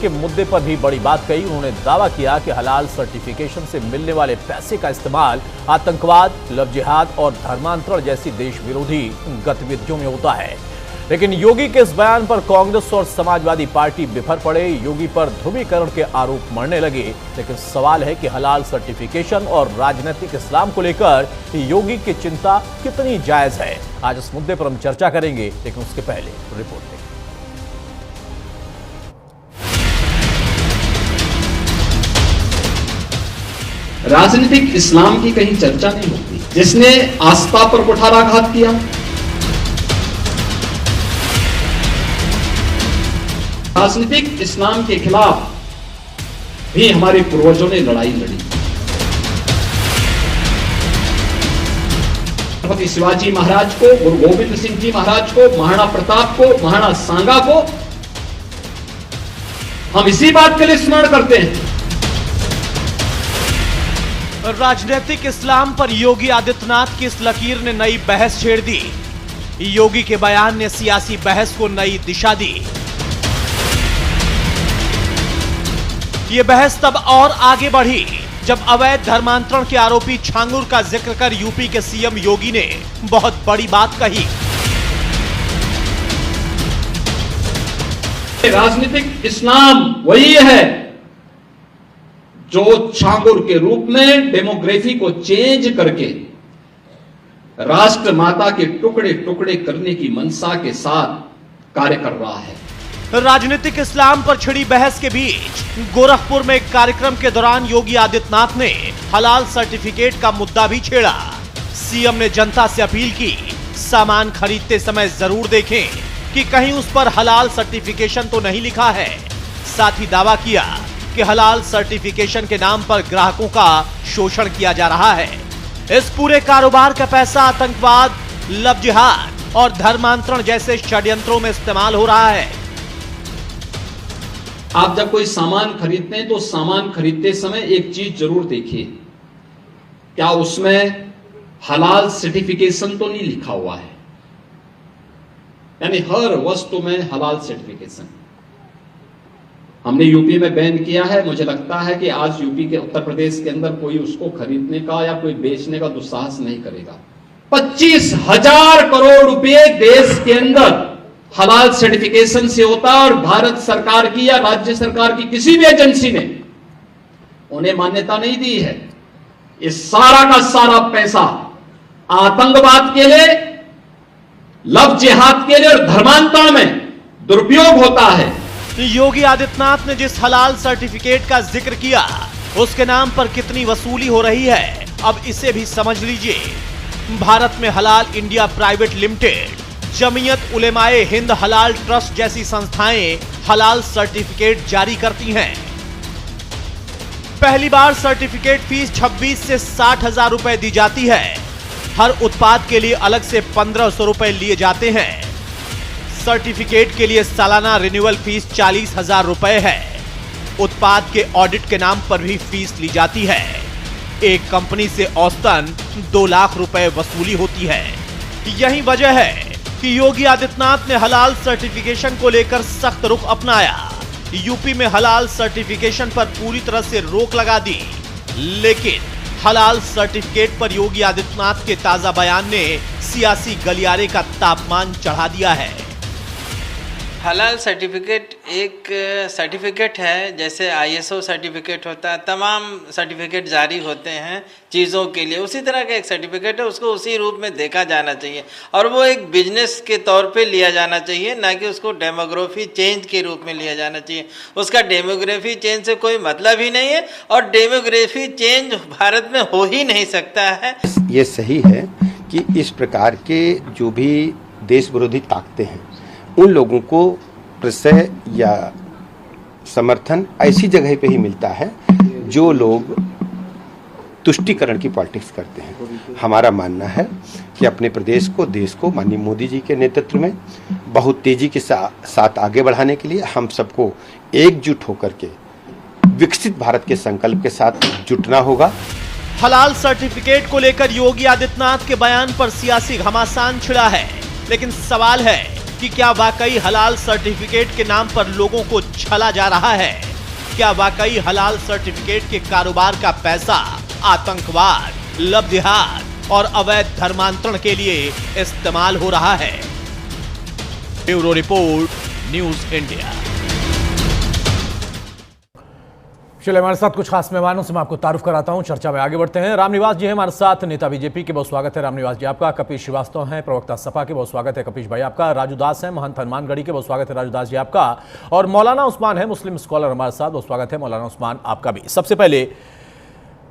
के मुद्दे पर भी बड़ी बात कही। उन्होंने दावा किया कि हलाल सर्टिफिकेशन से मिलने वाले पैसे का इस्तेमाल आतंकवाद, लव जिहाद और धर्मांतरण जैसी देश विरोधी गतिविधियों में होता है। लेकिन योगी के इस बयान पर कांग्रेस और समाजवादी पार्टी बिफर पड़े। योगी पर ध्रुवीकरण के आरोप मढ़ने लगे। लेकिन सवाल है कि हलाल सर्टिफिकेशन और राजनीतिक इस्लाम को लेकर योगी की चिंता कितनी जायज है। आज इस मुद्दे पर हम चर्चा करेंगे, लेकिन उसके पहले रिपोर्ट देखें। राजनीतिक इस्लाम की कहीं चर्चा नहीं होती। जिसने आस्था पर कुठाराघात किया, राजनीतिक इस्लाम के खिलाफ भी हमारे पूर्वजों ने लड़ाई लड़ी। छत्रपति शिवाजी महाराज को, गुरु गोविंद सिंह जी महाराज को, महाराणा प्रताप को, महाराणा सांगा को हम इसी बात के लिए स्मरण करते हैं। राजनीतिक इस्लाम पर योगी आदित्यनाथ की इस लकीर ने नई बहस छेड़ दी। योगी के बयान ने सियासी बहस को नई दिशा दी। ये बहस तब और आगे बढ़ी जब अवैध धर्मांतरण के आरोपी छांगुर का जिक्र कर यूपी के सीएम योगी ने बहुत बड़ी बात कही। राजनीतिक इस्लाम वही है जो छांगुर के रूप में डेमोग्राफी को चेंज करके राष्ट्र माता के टुकड़े टुकड़े करने की मंशा के साथ कार्य कर रहा है। राजनीतिक इस्लाम पर छिड़ी बहस के बीच गोरखपुर में एक कार्यक्रम के दौरान योगी आदित्यनाथ ने हलाल सर्टिफिकेट का मुद्दा भी छेड़ा। सीएम ने जनता से अपील की, सामान खरीदते समय जरूर देखें कि कहीं उस पर हलाल सर्टिफिकेशन तो नहीं लिखा है। साथ ही दावा किया कि हलाल सर्टिफिकेशन के नाम पर ग्राहकों का शोषण किया जा रहा है। इस पूरे कारोबार का पैसा आतंकवाद, लव जिहाद और धर्मांतरण जैसे षड्यंत्रों में इस्तेमाल हो रहा है। आप जब कोई सामान खरीदते हैं तो सामान खरीदते समय एक चीज जरूर देखिए, क्या उसमें हलाल सर्टिफिकेशन तो नहीं लिखा हुआ है। यानी हर वस्तु में हलाल सर्टिफिकेशन। हमने यूपी में बैन किया है। मुझे लगता है कि आज यूपी के, उत्तर प्रदेश के अंदर कोई उसको खरीदने का या कोई बेचने का दुस्साहस नहीं करेगा। 25,000 करोड़ रुपए देश के अंदर हलाल सर्टिफिकेशन से होता है और भारत सरकार की या राज्य सरकार की किसी भी एजेंसी ने उन्हें मान्यता नहीं दी है। इस सारा का सारा पैसा आतंकवाद के लिए, लव जिहाद के लिए और धर्मांतरण में दुरुपयोग होता है। योगी आदित्यनाथ ने जिस हलाल सर्टिफिकेट का जिक्र किया उसके नाम पर कितनी वसूली हो रही है, अब इसे भी समझ लीजिए। भारत में हलाल India private limited, Jamiat उलेमाए Hind हलाल ट्रस्ट जैसी संस्थाएं हलाल सर्टिफिकेट जारी करती हैं। पहली बार सर्टिफिकेट फीस 26 से 60,000 रुपए दी जाती है। हर उत्पाद के लिए अलग से 1,500 रुपए लिए जाते हैं। सर्टिफिकेट के लिए सालाना रिन्यूअल फीस 40,000 रुपए है। उत्पाद के ऑडिट के नाम पर भी फीस ली जाती है। एक कंपनी से औसतन 2 लाख रुपए वसूली होती है। यही वजह है कि योगी आदित्यनाथ ने हलाल सर्टिफिकेशन को लेकर सख्त रुख अपनाया। यूपी में हलाल सर्टिफिकेशन पर पूरी तरह से रोक लगा दी। लेकिन हलाल सर्टिफिकेट पर योगी आदित्यनाथ के ताजा बयान ने सियासी गलियारे का तापमान चढ़ा दिया है। हलाल सर्टिफिकेट एक सर्टिफिकेट है, जैसे ISO सर्टिफिकेट होता है, तमाम सर्टिफिकेट जारी होते हैं चीज़ों के लिए। उसी तरह का एक सर्टिफिकेट है, उसको उसी रूप में देखा जाना चाहिए और वो एक बिजनेस के तौर पे लिया जाना चाहिए, ना कि उसको डेमोग्राफी चेंज के रूप में लिया जाना चाहिए। उसका डेमोग्राफी चेंज से कोई मतलब ही नहीं है और डेमोग्राफी चेंज भारत में हो ही नहीं सकता है। ये सही है कि इस प्रकार के जो भी देश विरोधी ताकतें हैं उन लोगों को प्रश्रय या समर्थन ऐसी जगह पे ही मिलता है जो लोग तुष्टीकरण की पॉलिटिक्स करते हैं। हमारा मानना है कि अपने प्रदेश को, देश को माननीय मोदी जी के नेतृत्व में बहुत तेजी के साथ आगे बढ़ाने के लिए हम सबको एकजुट होकर के विकसित भारत के संकल्प के साथ जुटना होगा। हलाल सर्टिफिकेट को लेकर योगी आदित्यनाथ के बयान पर सियासी घमासान छिड़ा है। लेकिन सवाल है कि क्या वाकई हलाल सर्टिफिकेट के नाम पर लोगों को छला जा रहा है? क्या वाकई हलाल सर्टिफिकेट के कारोबार का पैसा आतंकवाद, लव जिहाद और अवैध धर्मांतरण के लिए इस्तेमाल हो रहा है? Bureau report, news India. चलिए हमारे साथ कुछ खास मेहमानों से मैं आपको तारुफ कराता हूं। चर्चा में आगे बढ़ते हैं। रामनिवास जी हैं हमारे साथ, नेता बीजेपी के, बहुत स्वागत है रामनिवास जी आपका। कपीश श्रीवास्तव हैं, प्रवक्ता सपा के, बहुत स्वागत है कपीश भाई आपका। राजू दास हैं, महंत हनुमानगढ़ी के, बहुत स्वागत है राजू दास जी आपका। और मौलाना उस्मान है, मुस्लिम स्कॉलर, हमारे साथ, बहुत स्वागत है मौलाना उस्मान आपका भी। सबसे पहले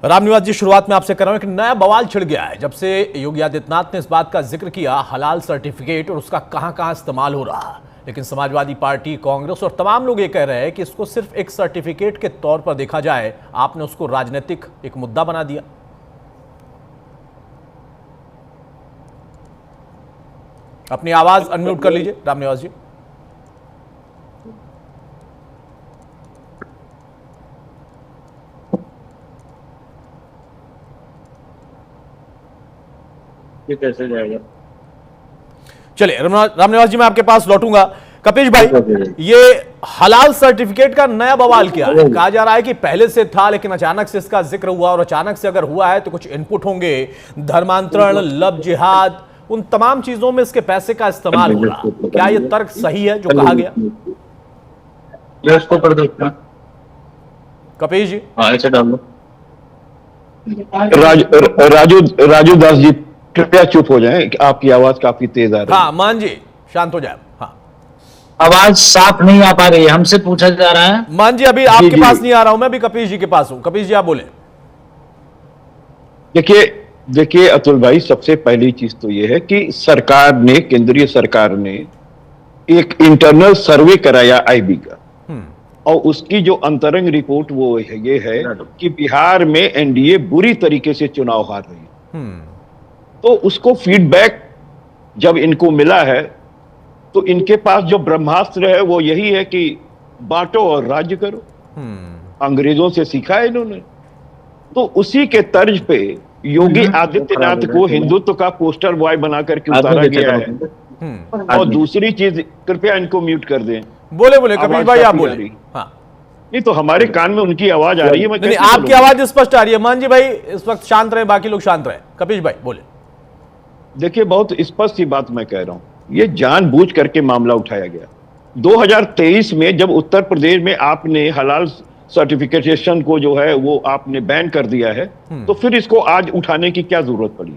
रामनिवास जी, शुरुआत में आपसे कर रहा हूं, एक नया बवाल छिड़ गया है जब से योगी आदित्यनाथ ने इस बात का जिक्र किया हलाल सर्टिफिकेट और उसका कहां इस्तेमाल हो रहा है। लेकिन समाजवादी पार्टी, कांग्रेस और तमाम लोग ये कह रहे हैं कि इसको सिर्फ एक सर्टिफिकेट के तौर पर देखा जाए, आपने उसको राजनीतिक एक मुद्दा बना दिया। अपनी आवाज अनम्यूट कर लीजिए रामनिवास जी। ये कैसे जाएगा? चलिए रामनिवास जी मैं आपके पास लौटूंगा। कपीश भाई, ये हलाल सर्टिफिकेट का नया बवाल क्या है? कहा जा रहा है कि पहले से था लेकिन अचानक से इसका जिक्र हुआ, और अचानक से अगर हुआ है तो कुछ इनपुट होंगे, धर्मांतरण, लव जिहाद, उन तमाम चीजों में इसके पैसे का इस्तेमाल हो रहा। क्या ये तर्क सही है जो कहा गया? इसको कर दो कपीश जी। हाँ, ऐसे डाल दो। राजू दास जी कृपया चुप हो जाएं, आपकी आवाज काफी तेज आ रही है। हाँ मान जी शांत हो जाए। हाँ, आवाज साफ नहीं आ पा रही है, हमसे पूछा जा रहा है। मान जी अभी आपके पास नहीं आ रहा हूं, मैं अभी कपीश जी के पास हूं। कपीश जी आप बोले। देखिए अतुल भाई, सबसे पहली चीज तो यह है कि सरकार ने, केंद्रीय सरकार ने एक इंटरनल सर्वे कराया आईबी का, और उसकी जो अंतरंग रिपोर्ट वो ये है कि बिहार में एनडीए बुरी तरीके से चुनाव हार रही है। तो उसको फीडबैक जब इनको मिला है तो इनके पास जो ब्रह्मास्त्र है वो यही है कि बांटो और राज्य करो। अंग्रेजों से सीखा है इन्होंने। तो उसी के तर्ज पे योगी आदित्यनाथ को हिंदुत्व का पोस्टर बॉय बना करके उतारा गया है। और दूसरी चीज, कृपया इनको म्यूट कर दें। बोले कपीश भाई आप बोले। हाँ, नहीं तो हमारे कान में उनकी आवाज आ रही है। नहीं, आपकी आवाज स्पष्ट आ रही है। मान जी भाई इस वक्त शांत रहे, बाकी लोग शांत रहे। कपीश भाई बोले। देखिए, बहुत स्पष्ट सी बात मैं कह रहा हूं, ये जानबूझ करके मामला उठाया गया। 2023 में जब उत्तर प्रदेश में आपने हलाल सर्टिफिकेशन को जो है वो आपने बैन कर दिया है, तो फिर इसको आज उठाने की क्या जरूरत पड़ी?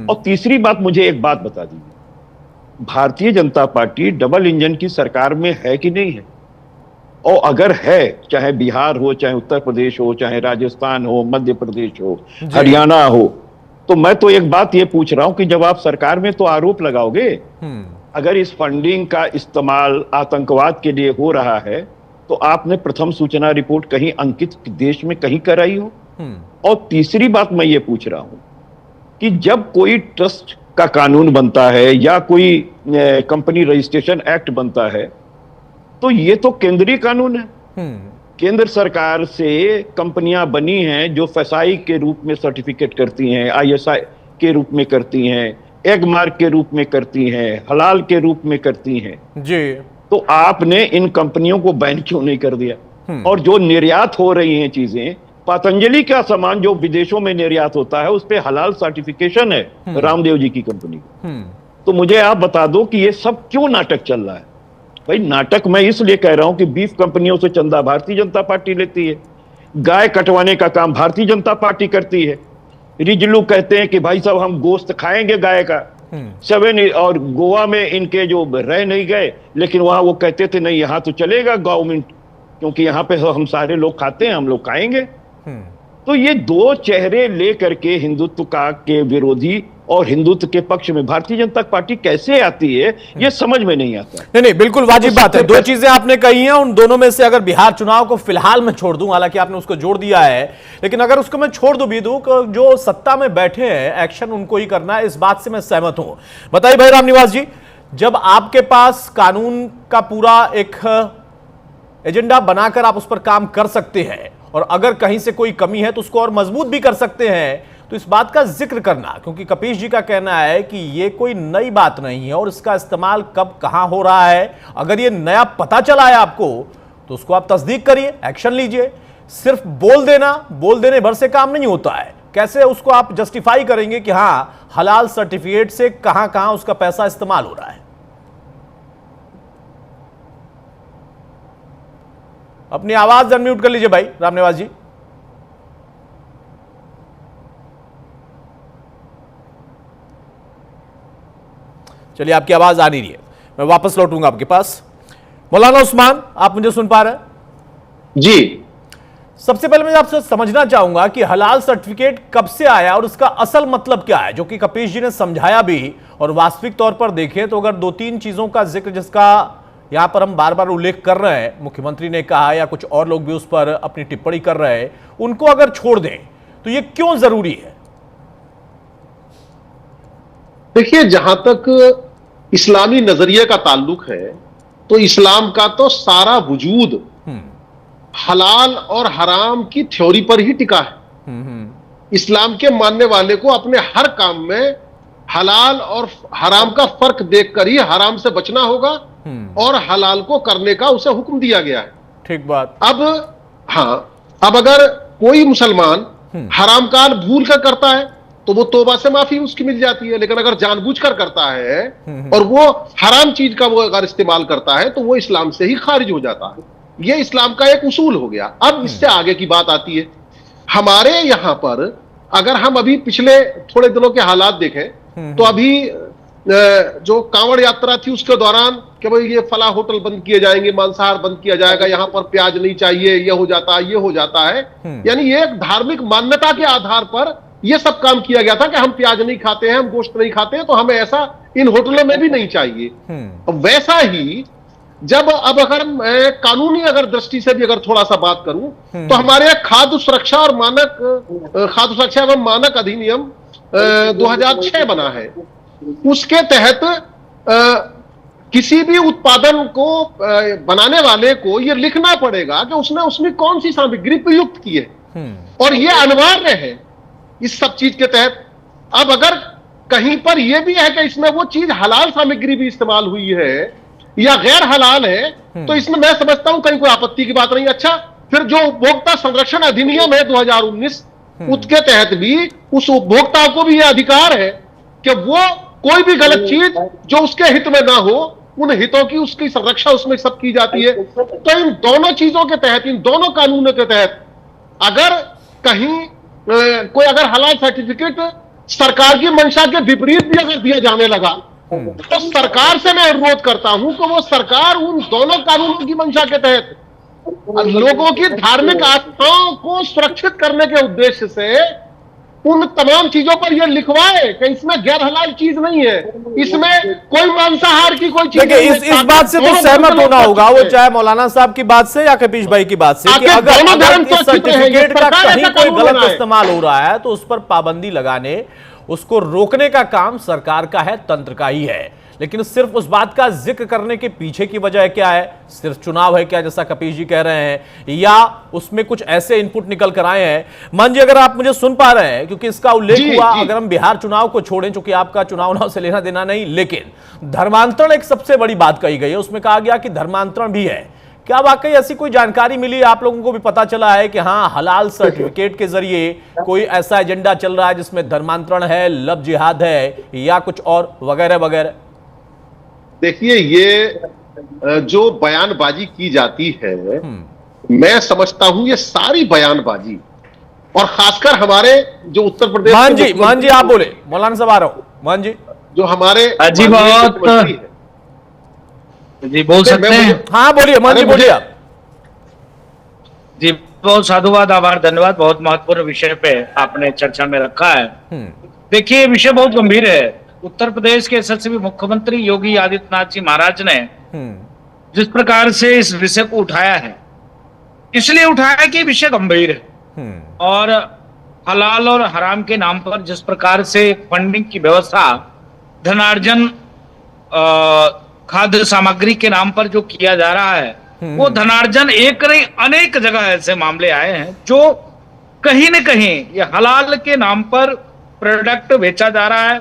और तीसरी बात, मुझे एक बात बता दीजिए, Bharatiya Janata party double engine की सरकार में है कि नहीं है? और अगर है, चाहे बिहार हो, चाहे उत्तर प्रदेश हो, चाहे राजस्थान हो, मध्य प्रदेश हो, हरियाणा हो, तो मैं तो एक बात ये पूछ रहा हूं कि जब आप सरकार में तो आरोप लगाओगे, अगर इस फंडिंग का इस्तेमाल आतंकवाद के लिए हो रहा है तो आपने प्रथम सूचना रिपोर्ट कहीं अंकित देश में कहीं कराई हो? और तीसरी बात मैं ये पूछ रहा हूं कि जब कोई ट्रस्ट का कानून बनता है या कोई कंपनी रजिस्ट्रेशन एक्ट बनता है तो ये तो केंद्रीय कानून है। केंद्र सरकार से कंपनियां बनी हैं जो फसाई के रूप में सर्टिफिकेट करती हैं, आईएसआई के रूप में करती हैं, एग मार्क के रूप में करती हैं, हलाल के रूप में करती हैं जी। तो आपने इन कंपनियों को बैन क्यों नहीं कर दिया? और जो निर्यात हो रही हैं चीजें, पतंजलि का सामान जो विदेशों में निर्यात होता है उस पे हलाल सर्टिफिकेशन है रामदेव जी की कंपनी को। तो मुझे आप बता दो कि ये सब क्यों नाटक चल रहा है? भाई नाटक मैं इसलिए कह रहा हूं कि बीफ कंपनियों से चंदा भारतीय जनता पार्टी लेती है, गाय कटवाने का काम भारतीय जनता पार्टी करती है, रिजलू कहते हैं कि भाई साहब हम गोश्त खाएंगे गाय का, और गोवा में इनके जो रह नहीं गए लेकिन वहां वो कहते थे नहीं यहां तो चलेगा गवर्नमेंट, क्योंकि यहां पे हम सारे लोग खाते हैं, हम लोग खाएंगे। तो ये दो चेहरे लेकर के हिंदुत्व का के विरोधी और हिंदुत्व के पक्ष में भारतीय जनता पार्टी कैसे आती है, ये समझ में नहीं आता। नहीं, बिल्कुल वाजिब बात है। दो चीजें आपने कही हैं, उन दोनों में से अगर बिहार चुनाव को फिलहाल मैं छोड़ दूं, हालांकि आपने उसको जोड़ दिया है, लेकिन अगर उसको मैं छोड़ दूं भी दूं, जो सत्ता में बैठे हैं एक्शन उनको ही करना है, इस बात से मैं सहमत हूं। बताइए भाई रामनिवास जी, जब आपके पास कानून का पूरा एक एजेंडा बनाकर आप उस पर काम कर सकते हैं और अगर कहीं से कोई कमी है तो उसको और मजबूत भी कर सकते हैं। तो इस बात का जिक्र करना, क्योंकि कपीश जी का कहना है कि ये कोई नई बात नहीं है और इसका इस्तेमाल कब कहां हो रहा है, अगर ये नया पता चला है आपको तो उसको आप तस्दीक करिए, एक्शन लीजिए। सिर्फ बोल देने भर से काम नहीं होता है। कैसे उसको आप जस्टिफाई करेंगे कि हां हलाल सर्टिफिकेट से कहां कहां उसका पैसा इस्तेमाल हो रहा है। अपनी आवाज अनम्यूट कर लीजिए भाई रामनिवास जी। चलिए, आपकी आवाज आ नहीं रही है, मैं वापस लौटूंगा आपके पास। मौलाना उस्मान, आप मुझे सुन पा रहे हैं? जी। सबसे पहले मैं आपसे समझना चाहूंगा कि हलाल सर्टिफिकेट कब से आया और उसका असल मतलब क्या है, जो कि कपीश जी ने समझाया भी। और वास्तविक तौर पर देखें तो अगर 2-3 चीजों का जिक्र, जिसका यहां पर हम बार बार उल्लेख कर रहे हैं, मुख्यमंत्री ने कहा या कुछ और लोग भी उस पर अपनी टिप्पणी कर रहे हैं, उनको अगर छोड़ दें तो यह क्यों जरूरी है? देखिए, जहां तक इस्लामी नजरिए का ताल्लुक है तो इस्लाम का तो सारा वजूद हलाल और हराम की थ्योरी पर ही टिका है। इस्लाम के मानने वाले को अपने हर काम में हलाल और हराम का फर्क देखकर ही हराम से बचना होगा और हलाल को करने का उसे हुक्म दिया गया है। ठीक बात। अब अगर कोई मुसलमान हराम कार भूल कर करता है तो वो तौबा से माफी उसकी मिल जाती है, लेकिन अगर जानबूझकर करता है और वो हराम चीज का वो अगर इस्तेमाल करता है तो वो इस्लाम से ही खारिज हो जाता है। ये इस्लाम का एक उसूल हो गया। अब इससे आगे की बात आती है। हमारे यहां पर अगर हम अभी पिछले थोड़े दिनों के हालात देखें तो अभी जो कांवड़ यात्रा थी उसके दौरान कि भाई ये फला होटल बंद किए जाएंगे, मांसाहार बंद किया जाएगा, यहां पर प्याज नहीं चाहिए, ये हो जाता है। यानी ये एक धार्मिक मान्यता के आधार पर यह सब काम किया गया था कि हम प्याज नहीं खाते हैं, हम गोश्त नहीं खाते हैं, तो हमें ऐसा इन होटलों में भी नहीं चाहिए। वैसा ही जब अब अगर मैं कानूनी अगर दृष्टि से भी अगर थोड़ा सा बात करूं तो हमारे यहाँ खाद्य सुरक्षा एवं मानक अधिनियम 2006 बना है। उसके तहत किसी भी उत्पादन को बनाने वाले को यह लिखना पड़ेगा कि उसने उसमें कौन सी सामग्री प्रयुक्त की है और यह अनिवार्य है इस सब चीज के तहत। अब अगर कहीं पर यह भी है कि इसमें वो चीज हलाल सामग्री भी इस्तेमाल हुई है या गैर हलाल है तो इसमें मैं समझता हूं कहीं कोई आपत्ति की बात नहीं। अच्छा, फिर जो उपभोक्ता संरक्षण अधिनियम है 2019 उसके तहत भी उस उपभोक्ता को भी यह अधिकार है कि वो कोई भी गलत चीज जो उसके हित में ना हो, उन हितों की उसकी संरक्षा उसमें सब की जाती है। तो इन दोनों चीजों के तहत, इन दोनों कानूनों के तहत अगर कहीं कोई अगर हलाल सर्टिफिकेट सरकार की मंशा के विपरीत भी अगर दिया जाने लगा तो सरकार से मैं अनुरोध करता हूं कि वो सरकार उन दोनों कानूनों की मंशा के तहत लोगों की धार्मिक आस्थाओं को सुरक्षित करने के उद्देश्य से उन तमाम चीजों पर यह लिखवाए कि इसमें गैर हलाल चीज नहीं है, इसमें कोई मांसाहार की कोई चीज नहीं है। इस बात से तो सहमत होना होगा, वो चाहे मौलाना साहब की बात से या कपीश भाई की बात से, कि अगर इस सर्टिफिकेट का कहीं कोई गलत इस्तेमाल हो रहा है तो उस पर पाबंदी लगाने, उसको रोकने का काम सरकार का है, तंत्र का ही है। लेकिन सिर्फ उस बात का जिक्र करने के पीछे की वजह क्या है? सिर्फ चुनाव है क्या, जैसा कपीश जी कह रहे हैं, या उसमें कुछ ऐसे इनपुट निकल कर आए हैं? मान जी, अगर आप मुझे सुन पा रहे हैं, क्योंकि इसका उल्लेख हुआ, अगर हम बिहार चुनाव को छोड़ें, चूंकि आपका चुनाव से लेना देना नहीं, लेकिन धर्मांतरण एक सबसे बड़ी बात कही गई है। उसमें कहा गया कि धर्मांतरण भी है। क्या वाकई ऐसी कोई जानकारी मिली? आप लोगों को भी पता चला है कि हाँ, हलाल सर्टिफिकेट के जरिए कोई ऐसा एजेंडा चल रहा है जिसमें धर्मांतरण है, लव जिहाद है या कुछ और वगैरह वगैरह? देखिए, ये जो बयानबाजी की जाती है, मैं समझता हूं ये सारी बयानबाजी, और खासकर हमारे जो उत्तर प्रदेश मान जी आप बोले, मौलाना साहब आ रहा हूं। मान जी, जो हमारे जी बोल सकते हैं? हाँ बोलिए मान जी, बोलिए आप जी। बहुत साधुवाद, आभार, धन्यवाद। बहुत महत्वपूर्ण विषय पे आपने चर्चा में रखा है। देखिए, विषय बहुत गंभीर है। उत्तर प्रदेश के यशस्वी मुख्यमंत्री योगी आदित्यनाथ जी महाराज ने जिस प्रकार से इस विषय को उठाया है, इसलिए उठाया कि विषय गंभीर है, और हलाल और हराम के नाम पर जिस प्रकार से फंडिंग की व्यवस्था, धनार्जन खाद्य सामग्री के नाम पर जो किया जा रहा है, वो धनार्जन एक नहीं अनेक जगह ऐसे मामले आए हैं जो कहीं न कहीं ये हलाल के नाम पर प्रोडक्ट बेचा जा रहा है,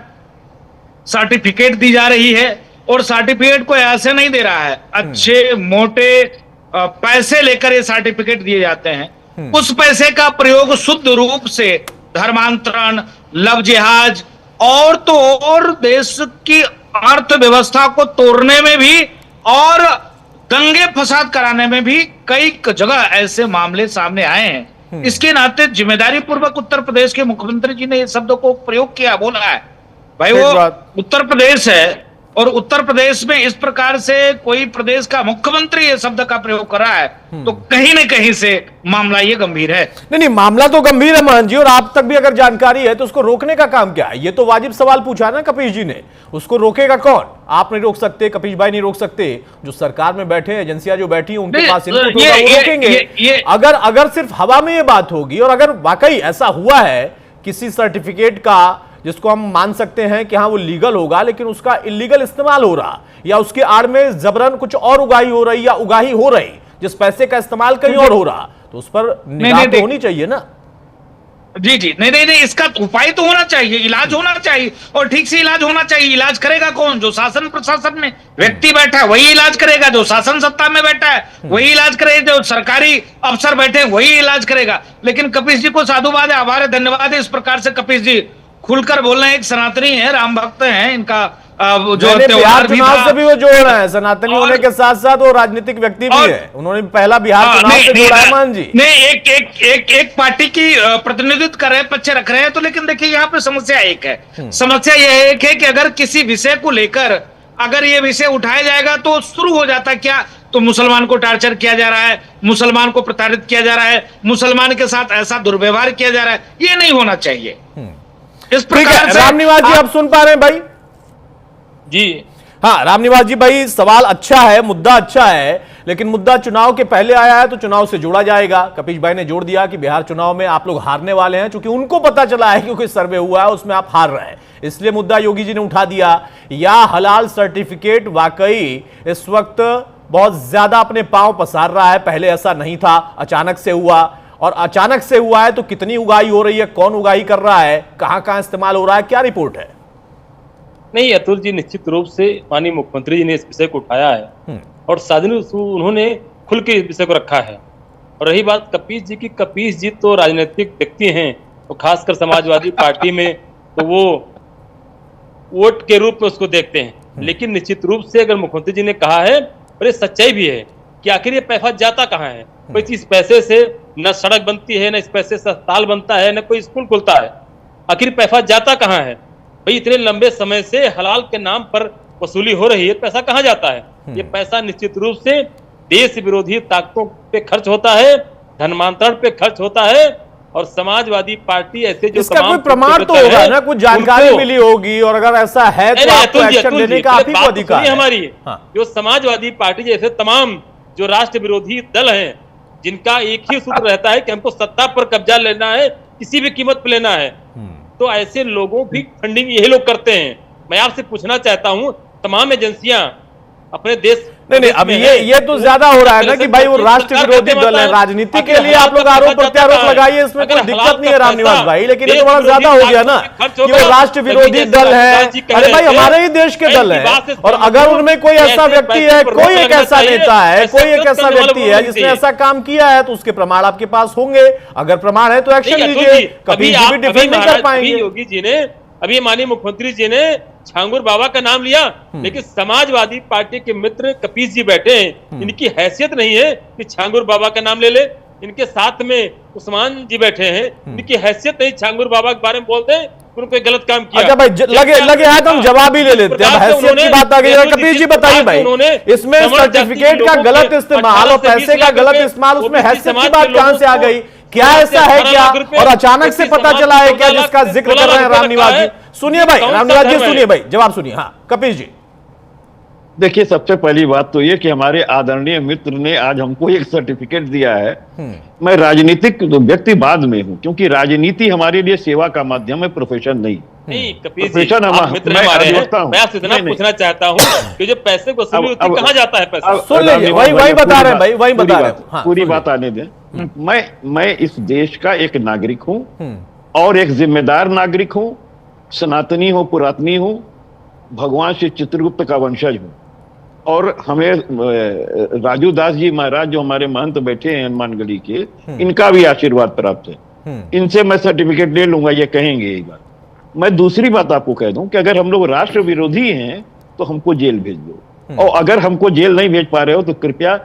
सर्टिफिकेट दी जा रही है और सर्टिफिकेट को ऐसे नहीं दे रहा है, अच्छे मोटे पैसे लेकर ये सर्टिफिकेट दिए जाते हैं। उस पैसे का प्रयोग शुद्ध रूप से धर्मांतरण, लव जिहाद और तो और देश की अर्थव्यवस्था को तोड़ने में भी और दंगे फसाद कराने में भी कई जगह ऐसे मामले सामने आए हैं। इसके नाते जिम्मेदारी पूर्वक उत्तर प्रदेश के मुख्यमंत्री जी ने इस शब्द को प्रयोग किया, बोला है भाई वो उत्तर प्रदेश है और उत्तर प्रदेश में इस प्रकार से कोई प्रदेश का मुख्यमंत्री ये शब्द का प्रयोग कर रहा है तो कहीं न कहीं से मामला ये गंभीर है। नहीं, मामला तो गंभीर है मान जी, और आप तक भी अगर जानकारी है तो उसको रोकने का काम क्या है? ये तो वाजिब सवाल पूछा ना कपीश जी ने, उसको रोकेगा कौन? आप नहीं रोक सकते, कपीश भाई नहीं रोक सकते, जो सरकार में बैठे एजेंसियां जो बैठी उनके पास इनपुट होगा, वो रोकेंगे। अगर सिर्फ हवा में ये बात होगी और अगर वाकई ऐसा हुआ है किसी सर्टिफिकेट का जिसको हम मान सकते हैं कि हाँ वो लीगल होगा लेकिन उसका इलीगल इस्तेमाल हो रहा या उसके आड़ में जबरन कुछ और उगाही हो रही या उगाही हो रही जिस पैसे का इस्तेमाल कहीं और हो रहा, तो उस पर निगाह तो होनी चाहिए ना। जी जी, नहीं, इसका उपाय तो होना चाहिए, इलाज होना चाहिए और ठीक से इलाज होना चाहिए। इलाज करेगा कौन? जो शासन प्रशासन में व्यक्ति बैठा है वही इलाज करेगा, जो शासन सत्ता में बैठा है वही इलाज करेगा, जो सरकारी अफसर बैठे हैं वही इलाज करेगा। लेकिन कपीश जी को साधुवाद है, आभार है, धन्यवाद है। इस प्रकार से कपीश जी खुलकर बोल रहे हैं, एक सनातनी है, राम भक्त हैं, इनका जो बिहार चुनाव से भी वो जोड़ रहे हैं, सनातनी होने के साथ साथ वो राजनीतिक व्यक्ति भी है, उन्होंने पहला बिहार चुनाव से जोड़ा है मान जी। नहीं, एक पार्टी की प्रतिनिधित्व कर रहे हैं, पक्ष रख रहे हैं, तो लेकिन देखिए यहाँ पे समस्या एक है, समस्या यह एक है कि अगर किसी विषय को लेकर अगर ये विषय उठाया जाएगा तो शुरू हो जाता क्या, तो मुसलमान को टार्चर किया जा रहा है, मुसलमान को प्रताड़ित किया जा रहा है, मुसलमान के साथ ऐसा दुर्व्यवहार किया जा रहा है, ये नहीं होना चाहिए। इस प्रकार से रामनिवास जी आप सुन पा रहे हैं भाई? जी हाँ रामनिवास जी भाई, सवाल अच्छा है, मुद्दा अच्छा है, लेकिन मुद्दा चुनाव के पहले आया है तो चुनाव से जोड़ा जाएगा। कपीश भाई ने जोड़ दिया कि बिहार चुनाव में आप लोग हारने वाले हैं, क्योंकि उनको पता चला है क्योंकि सर्वे हुआ है उसमें आप हार रहे हैं, इसलिए मुद्दा योगी जी ने उठा दिया। या हलाल सर्टिफिकेट वाकई इस वक्त बहुत ज्यादा अपने पांव पसार रहा है, पहले ऐसा नहीं था, अचानक से हुआ, और अचानक से हुआ है तो कितनी उगाही हो रही है, कौन उगाही कर रहा है, कहां इस्तेमाल हो रहा है, क्या रिपोर्ट है? नहीं अतुल जी, निश्चित रूप से माननीय मुख्यमंत्री जी ने इस विषय को उठाया है और उन्होंने खुल के इस विषय को रखा है। और रही बात कपीश जी की, कपीश जी तो राजनीतिक व्यक्ति हैं, तो खासकर समाजवादी पार्टी में तो वो वोट के रूप में उसको देखते हैं, लेकिन निश्चित रूप से अगर मुख्यमंत्री जी ने कहा है और ये सच्चाई भी है कि आखिर ये पैसा जाता कहाँ है। भाई इस पैसे से न सड़क बनती है, न इस पैसे से अस्पताल बनता है, न कोई स्कूल खुलता है, आखिर पैसा जाता कहाँ है? भाई इतने लंबे समय से हलाल के नाम पर वसूली हो रही है, पैसा कहाँ जाता है? ये पैसा निश्चित रूप से देश विरोधी ताकतों पे खर्च होता है, धर्मांतरण पे खर्च होता है, और समाजवादी पार्टी ऐसे जो इसका कोई प्रमाण तो होगा ना, कुछ जानकारी मिली होगी, और अगर ऐसा है तो आपको एक्शन लेने का आप ही को अधिकार है। हमारी जो समाजवादी पार्टी जैसे तमाम जो राष्ट्र विरोधी दल हैं, जिनका एक ही सूत्र रहता है कि हमको सत्ता पर कब्जा लेना है, किसी भी कीमत पर लेना है, तो ऐसे लोगों की फंडिंग यही लोग करते हैं। मैं आपसे पूछना चाहता हूं, तमाम एजेंसियां अपने देश नहीं अब ये तो ज्यादा हो रहा है ना कि भाई वो राष्ट्र विरोधी दल है, राजनीति के लिए आप लोग आरोप प्रत्यारोप लगाइए, इसमें कोई दिक्कत नहीं है रामनिवास भाई, लेकिन ये तो बड़ा ज्यादा हो गया ना कि वो राष्ट्र विरोधी दल है। अरे भाई हमारे ही देश के दल है, और अगर उनमें कोई ऐसा व्यक्ति है, कोई एक ऐसा नेता है, कोई एक ऐसा व्यक्ति है जिसने ऐसा काम किया है, तो उसके प्रमाण आपके पास होंगे, अगर प्रमाण है तो एक्शन लीजिए। कभी भी डिफेंड नहीं कर पाएंगे। योगी जी ने अभी माननीय मुख्यमंत्री जी ने छांगुर बाबा का नाम लिया, लेकिन समाजवादी पार्टी के मित्र कपीश जी बैठे हैं, इनकी हैसियत नहीं है कि छांगुर बाबा का नाम ले ले। इनके साथ में उस्मान जी बैठे हैं, इनकी हैसियत नहीं छांगुर बाबा के बारे में बोलते हैं, उन्होंने गलत काम किया। अच्छा भाई लगे है तो हम जवाब ही ले लेते हैं, हैसियत की बात आ गई है। कपीश जी बताइए भाई, इसमें सर्टिफिकेट का गलत इस्तेमाल और पैसे का गलत इस्तेमाल, उसमें हैसियत की बात कहां से आ गई? क्या ऐसा है क्या, और अचानक से पता चला है क्या जिसका जिक्र कर रहे हैं रामनिवास जी? सुनिए भाई, रामनिवास जी सुनिए भाई, जवाब सुनिए। हाँ कपीश जी। देखिए, सबसे पहली बात तो ये कि हमारे आदरणीय मित्र ने आज हमको एक सर्टिफिकेट दिया है। मैं राजनीतिक व्यक्ति बाद में हूँ, क्योंकि राजनीति हमारे लिए सेवा का माध्यम है, प्रोफेशन नहीं। कपिल जी, प्रोफेशन आप मित्र हमारे हैं। मैं आपसे इतना नहीं, पूछना चाहता हूँ कि जो पैसे को वसूली होती है, कहाँ जाता है पैसा? सुन लीजिए, वही बता रहे हैं भाई, वही बता रहे हैं। पूरी बात आने दें। मैं इस देश का एक नागरिक हूँ और एक जिम्मेदार नागरिक हूँ, सनातनी हूँ, पुरातनी हूँ, भगवान श्री चित्रगुप्त का वंशज हूँ। और हमें राजू दास जी महाराज जो हमारे महंत बैठे हैं हनुमानगढ़ी के, इनका भी आशीर्वाद प्राप्त है। इनसे मैं सर्टिफिकेट ले लूंगा, ये कहेंगे एक बार। मैं दूसरी बात आपको कह दूं कि अगर हम लोग राष्ट्र विरोधी हैं तो हमको जेल भेज दो, और अगर हमको जेल नहीं भेज पा रहे हो तो कृपया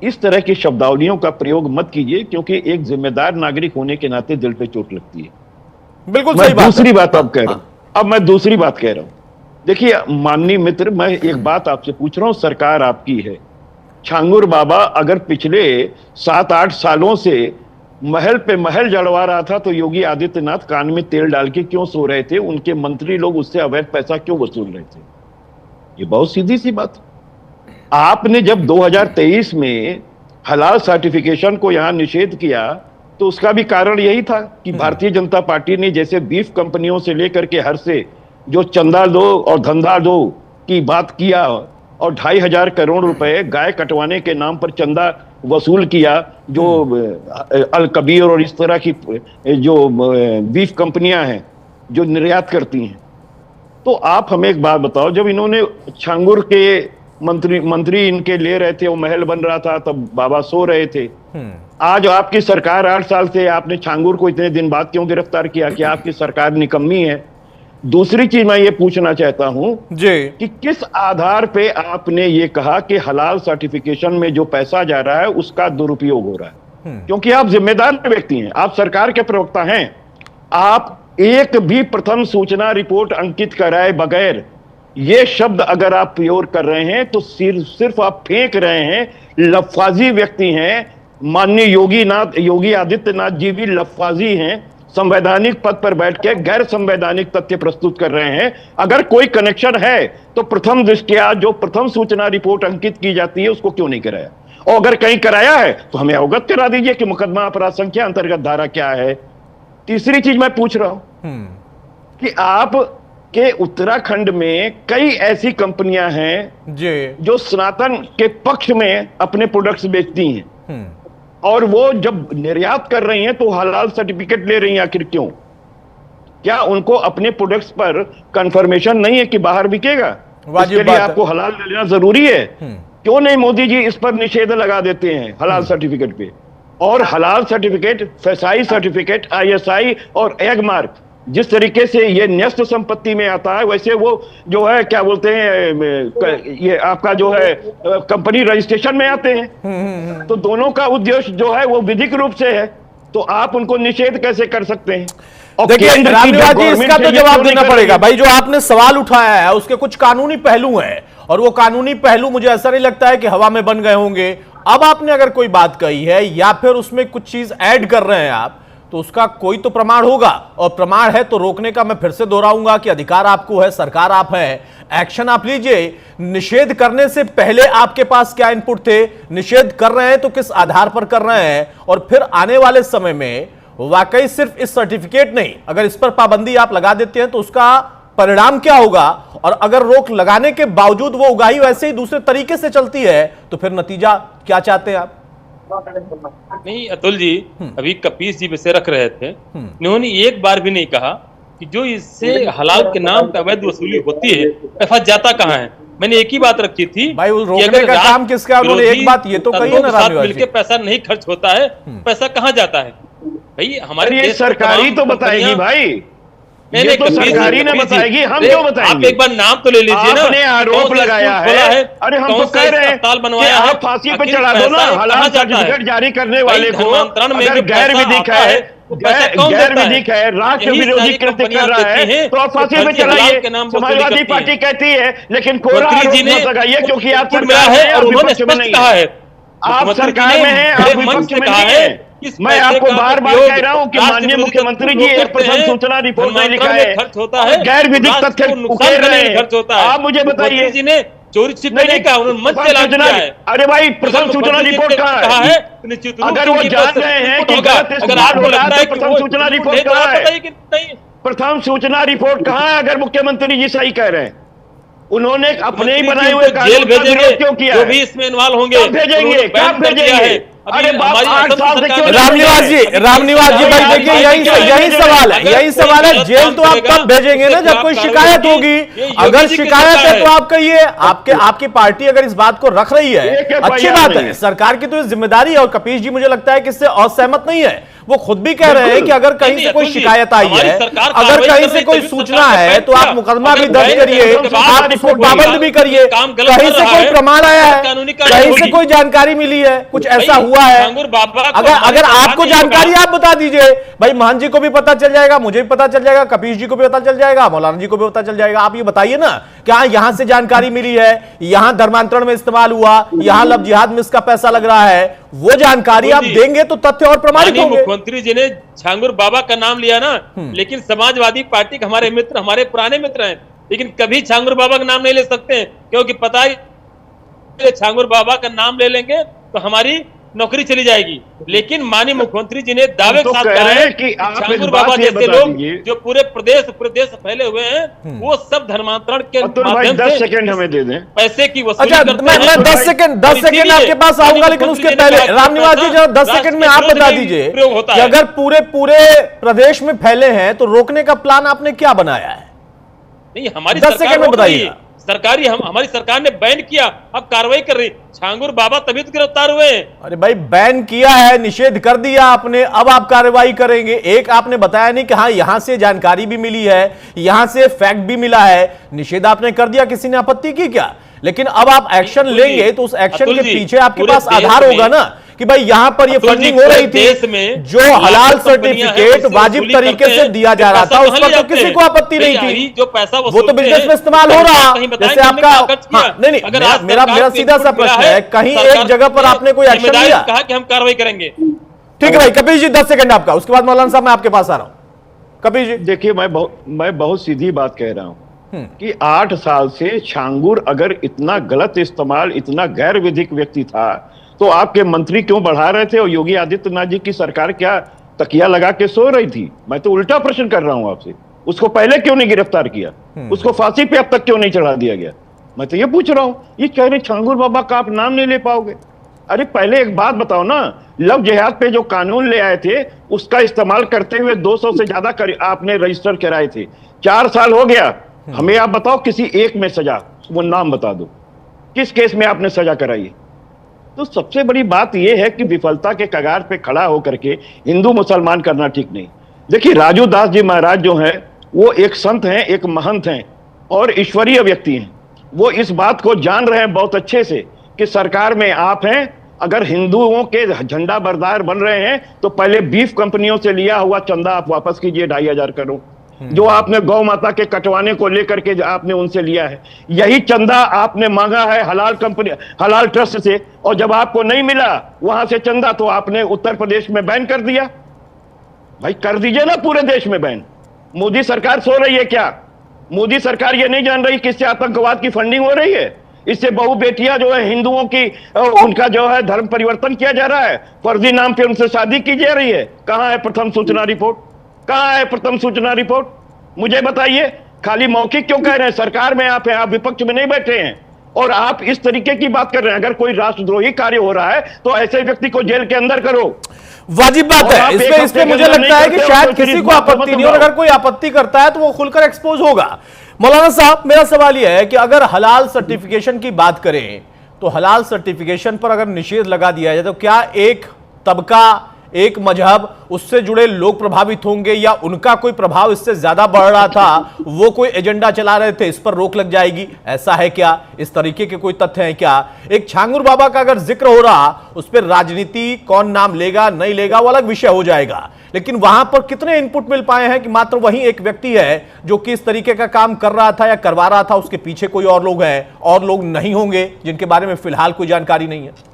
इस तरह की शब्दावलियों का प्रयोग मत कीजिए, क्योंकि एक जिम्मेदार नागरिक होने के नाते दिल पे चोट लगती है। बिल्कुल मैं सही बात दूसरी बात अब कह रहा हूं। अब मैं दूसरी बात कह रहा हूं। देखिए माननीय मित्र, मैं एक बात आपसे पूछ रहा हूं, सरकार आपकी है। छांगुर बाबा अगर पिछले 7-8 सालों से महल पे महल जड़वा रहा था तो योगी आदित्यनाथ कान में तेल डाल के क्यों सो रहे थे? उनके मंत्री लोग उससे अवैध पैसा क्यों वसूल रहे थे? ये बहुत सीधी सी बात। आपने जब 2023 में हलाल सर्टिफिकेशन को यहां निषेध किया तो उसका भी कारण यही था कि भारतीय जनता पार्टी ने जैसे बीफ कंपनियों से लेकर के हर से जो चंदा दो और धंधा दो की बात किया और 2,500 करोड़ रुपए गाय कटवाने के नाम पर चंदा वसूल किया, जो अल कबीर और इस तरह की जो बीफ कंपनियां हैं जो निर्यात करती हैं। तो आप हमें एक बात बताओ, जब इन्होंने छांगुर के मंत्री इनके ले रहे थे, वो महल बन रहा था, तब बाबा सो रहे थे। आज आपकी सरकार 8 साल से, आपने छांगुर को इतने दिन बाद क्यों गिरफ्तार किया? कि आपकी सरकार निकम्मी है? दूसरी चीज मैं ये पूछना चाहता हूं कि किस आधार पे आपने ये कहा कि हलाल सर्टिफिकेशन में जो पैसा जा रहा है उसका दुरुपयोग हो रहा है? क्योंकि आप जिम्मेदार व्यक्ति हैं, आप सरकार के प्रवक्ता हैं। आप एक भी प्रथम सूचना रिपोर्ट अंकित कराए बगैर ये शब्द अगर आप प्रयोग कर रहे हैं तो सिर्फ आप फेंक रहे हैं, लफ्फाजी व्यक्ति हैं। माननीय योगी आदित्यनाथ जी भी लफ्फाजी हैं, संवैधानिक पद पर बैठ के गैर संवैधानिक तथ्य प्रस्तुत कर रहे हैं। अगर कोई कनेक्शन है तो प्रथम दृष्टया जो प्रथम सूचना रिपोर्ट अंकित की जाती है उसको क्यों नहीं कराया? और अगर कहीं कराया है तो हमें अवगत करा दीजिए कि मुकदमा अपराध संख्या अंतर्गत धारा क्या है। तीसरी चीज मैं पूछ रहा हूं कि आप के उत्तराखंड में कई ऐसी कंपनियां हैं जो सनातन के पक्ष में अपने प्रोडक्ट्स बेचती हैं, और वो जब निर्यात कर रही हैं तो हलाल सर्टिफिकेट ले रही हैं। आखिर क्यों? क्या उनको अपने प्रोडक्ट्स पर कंफर्मेशन नहीं है कि बाहर बिकेगा? इसके लिए आपको हलाल लेना जरूरी है। क्यों नहीं मोदी जी इस पर निषेध लगा देते हैं हलाल सर्टिफिकेट पे? और हलाल सर्टिफिकेट, फैसाई सर्टिफिकेट, ISI और एग मार्क, जिस तरीके से ये न्यस्त संपत्ति में आता है, वैसे वो जो है क्या बोलते हैं, ये आपका जो है कंपनी रजिस्ट्रेशन में आते हैं। तो दोनों का उद्देश्य जो है वो विधिक रूप से है, तो आप उनको निषेध कैसे कर सकते हैं? देखिए रामनिवास जी, इसका तो जवाब देना पड़ेगा भाई। जो आपने सवाल उठाया है उसके कुछ कानूनी पहलू हैं, और वो कानूनी पहलू मुझे ऐसा नहीं लगता है कि हवा में बन गए होंगे। अब आपने अगर कोई बात कही है या फिर उसमें कुछ चीज ऐड कर रहे हैं आप, तो उसका कोई तो प्रमाण होगा, और प्रमाण है तो रोकने का मैं फिर से दोहराऊंगा कि अधिकार आपको है, सरकार आप है, एक्शन आप लीजिए। निषेध करने से पहले आपके पास क्या इनपुट थे? निषेध कर रहे हैं तो किस आधार पर कर रहे हैं? और फिर आने वाले समय में वाकई सिर्फ इस सर्टिफिकेट नहीं, अगर इस पर पाबंदी आप लगा देते हैं तो उसका परिणाम क्या होगा? और अगर रोक लगाने के बावजूद वो उगाही वैसे ही दूसरे तरीके से चलती है तो फिर नतीजा क्या चाहते हैं आप? नहीं अतुल जी, अभी कपीस जी विषय रख रहे थे, उन्होंने एक बार भी नहीं कहा कि जो इससे हलाल के नाम पे अवैध वसूली होती है पैसा जाता कहाँ है। मैंने एक ही बात रखी थी भाई, रोकने का काम किसका? उन्होंने एक बात ये तो कही है ना, साथ मिलकर पैसा नहीं खर्च होता है, पैसा कहाँ जाता है भाई? हमारे ये सरकारी तो बताएगी भाई, ये तो सरकारी ने बताएगी, हम क्यों बताएंगे? आप एक बार नाम तो ले लीजिए ना। आपने आरोप लगाया है, अरे हम तो कह रहे हैं कि आप फांसी पे चढ़ा दो ना हलाल सर्टिफिकेट जारी करने वाले को। अगर गैर विधिक है, गैर विधिक है, राष्ट्र विरोधी कृत्य कर रहा है तो आप फांसी पे चढ़ाइए। समाजवादी पार्टी कहती है, लेकिन कोई आरोप मत लगाइए क्योंकि आप सरकार है और विपक्ष में नहीं है। आप सरकार में हैं, आप विपक्ष में नहीं हैं। मैं आपको बार बार कह रहा हूं कि माननीय मुख्यमंत्री जी एक प्रथम सूचना रिपोर्ट नहीं लिखा है, गैर विधिक तथ्य उकेर रहे हैं। आप मुझे बताइए, चोरी छिपे नहीं कहा, उन्होंने मंच से ऐलान किया है। अरे भाई, प्रथम सूचना रिपोर्ट कहाँ है? अगर वो जान रहे हैं कि गलत इस्तेमाल हो रहा है, तो प्रथम सूचना रिपोर्ट कहाँ है? प्रथम सूचना रिपोर्ट कहाँ है? अगर मुख्यमंत्री जी सही कह रहे हैं, उन्होंने अपने ही बनाए हुए जेल भेजेंगे क्यों किया? जो भी इसमें इन्वॉल्व होंगे भेजेंगे, कब भेजेंगे? अरे रामनिवास जी भाई देखिए, यही सवाल है, जेल तो आप कब भेजेंगे ना, जब कोई शिकायत होगी। अगर शिकायत है तो आप कहिए, आपकी पार्टी अगर इस बात को रख रही है, अच्छी बात है, सरकार की तो जिम्मेदारी है। और कपीश जी मुझे लगता है कि इससे असहमत नहीं है, वो खुद भी कह रहे हैं कि अगर कहीं से कोई शिकायत आई है, अगर कहीं से कोई सूचना है तो आप मुकदमा भी दर्ज करिए, आप इसको पाबंद भी करिए। कहीं से कोई प्रमाण आया है, कहीं से कोई जानकारी मिली है, कुछ ऐसा हुआ है, अगर आपको जानकारी आप बता दीजिए। भाई महंत जी को भी पता चल जाएगा, मुझे भी पता चल जाएगा, कपीश जी को भी पता चल जाएगा, मौलाना जी को भी पता चल जाएगा। आप ये बताइए ना, क्या यहां से जानकारी मिली है, यहां धर्मांतरण में इस्तेमाल हुआ, यहां लव जिहाद में इसका पैसा लग रहा है, वो जानकारी आप देंगे तो तथ्य और प्रमाणित होंगे। मुख्यमंत्री जी ने छांगुर बाबा का नाम लिया ना, लेकिन समाजवादी पार्टी के हमारे मित्र, हमारे पुराने मित्र हैं, लेकिन कभी छांगुर बाबा का नाम नहीं ले सकते, क्योंकि पता है छांगुर बाबा का नाम ले लेंगे तो हमारी नौकरी चली जाएगी। लेकिन माननीय मुख्यमंत्री जी ने दावे के साथ कहा है कि छांगुर बाबा जैसे लोग जो पूरे प्रदेश फैले हुए हैं, वो सब धर्मांतरण के माध्यम से 10 सेकंड हमें दे दें, पैसे की वसूली करते हैं। मैं 10 सेकंड आपके पास आऊंगा, लेकिन उसके पहले रामनिवास जी जरा 10 सेकंड में आप बता दीजिए कि अगर पूरे प्रदेश में फैले हैं तो रोकने का प्लान आपने क्या बनाया है? नहीं, हमारी 10 सेकंड में बताइए। हमारी सरकार ने बैन किया, अब कार्रवाई कर रही। छांगुर बाबा तभी तो गिरफ्तार हुए हैं। अरे भाई, बैन किया है, निषेध कर दिया आपने, अब आप कार्रवाई करेंगे। एक आपने बताया नहीं कि हाँ यहां से जानकारी भी मिली है, यहां से फैक्ट भी मिला है, निषेध आपने कर दिया, किसी ने आपत्ति की क्या? लेकिन अब आप एक्शन लेंगे तो उस एक्शन के पीछे आपके पास आधार होगा ना कि भाई यहां पर ये फंडिंग हो रही थी, जो हलाल सर्टिफिकेट वाजिब तरीके से दिया जा रहा था, उस पर तो किसी को आपत्ति नहीं थी। जो पैसा वो तो बिजनेस में इस्तेमाल हो रहा, जैसे आपका नहीं, मेरा सीधा सा प्रश्न है, कहीं एक जगह पर आपने कोई एक्शन लिया? कहा कि हम कार्रवाई करेंगे। ठीक है भाई, कपीश जी 10 सेकंड आपका, उसके बाद मौलाना साहब मैं आपके पास आ रहा हूं। कपीश जी देखिए, मैं बहुत सीधी बात कह रहा हूं कि 8 साल से छांगुर अगर इतना गलत इस्तेमाल, इतना गैर विधिक व्यक्ति था, तो आपके मंत्री क्यों बढ़ा रहे थे और योगी आदित्यनाथ जी की सरकार क्या तकिया लगा के सो रही थी? मैं तो उल्टा प्रश्न कर रहा हूं आपसे, उसको पहले क्यों नहीं गिरफ्तार किया? उसको फांसी पे अब तक क्यों नहीं चढ़ा दिया गया? मैं तो ये पूछ रहा हूं। ये कह रहे छांगुर बाबा का आप नाम नहीं ले पाओगे। अरे पहले एक बात बताओ ना, लव जिहाद पे जो कानून ले आए थे, उसका इस्तेमाल करते हुए 200 से ज्यादा आपने रजिस्टर कराए थे, 4 साल हो गया। हमें आप बताओ किसी एक में सजा, वो नाम बता दो, किस केस में आपने सजा कराई है? तो सबसे बड़ी बात यह है कि विफलता के कगार पे खड़ा होकर के हिंदू मुसलमान करना ठीक नहीं। देखिए, राजू दास जी महाराज जो हैं, वो एक संत हैं, एक महंत हैं और ईश्वरीय व्यक्ति हैं। वो इस बात को जान रहे हैं बहुत अच्छे से कि सरकार में आप हैं, अगर हिंदुओं के झंडा बरदार बन रहे हैं तो पहले बीफ कंपनियों से लिया हुआ चंदा आप वापस कीजिए, 2500 करोड़ जो आपने गौ माता के कटवाने को लेकर के आपने उनसे लिया है। यही चंदा आपने मांगा है हलाल कंपनी, हलाल ट्रस्ट से, और जब आपको नहीं मिला वहां से चंदा, तो आपने उत्तर प्रदेश में बैन कर दिया। भाई कर दीजिए ना पूरे देश में बैन। मोदी सरकार सो रही है क्या? मोदी सरकार ये नहीं जान रही कि इससे आतंकवाद की फंडिंग हो रही है? इससे बहु बेटियां जो है हिंदुओं की, उनका जो है धर्म परिवर्तन किया जा रहा है, फर्जी नाम पे उनसे शादी की जा रही है। कहां है प्रथम सूचना रिपोर्ट? कहां है प्रथम सूचना रिपोर्ट? मुझे बताइए। खाली मौखिक क्यों कह रहे हैं? सरकार में आप हैं, आप विपक्ष में नहीं बैठे हैं और आप इस तरीके की बात कर रहे हैं। अगर कोई राष्ट्रद्रोही कार्य हो रहा है तो ऐसे व्यक्ति को जेल के अंदर करो, वाजिब बात है। इसमें मुझे लगता है कि शायद किसी को आपत्ति नहीं, और अगर कोई आपत्ति करता है तो वो खुलकर एक्सपोज होगा। मौलाना साहब, मेरा सवाल यह है कि अगर हलाल सर्टिफिकेशन की बात करें तो हलाल सर्टिफिकेशन पर अगर निषेध लगा दिया जाए तो क्या एक तबका, एक मजहब, उससे जुड़े लोग प्रभावित होंगे, या उनका कोई प्रभाव इससे ज्यादा बढ़ रहा था, वो कोई एजेंडा चला रहे थे, इस पर रोक लग जाएगी? ऐसा है क्या? इस तरीके के कोई तथ्य हैं क्या? एक छांगुर बाबा का अगर जिक्र हो रहा, उस पर राजनीति, कौन नाम लेगा नहीं लेगा वो अलग विषय हो जाएगा, लेकिन वहां पर कितने इनपुट मिल पाए हैं कि मात्र वही एक व्यक्ति है जो कि इस तरीके का काम कर रहा था या करवा रहा था, उसके पीछे कोई और लोग हैं, और लोग नहीं होंगे जिनके बारे में फिलहाल कोई जानकारी नहीं है?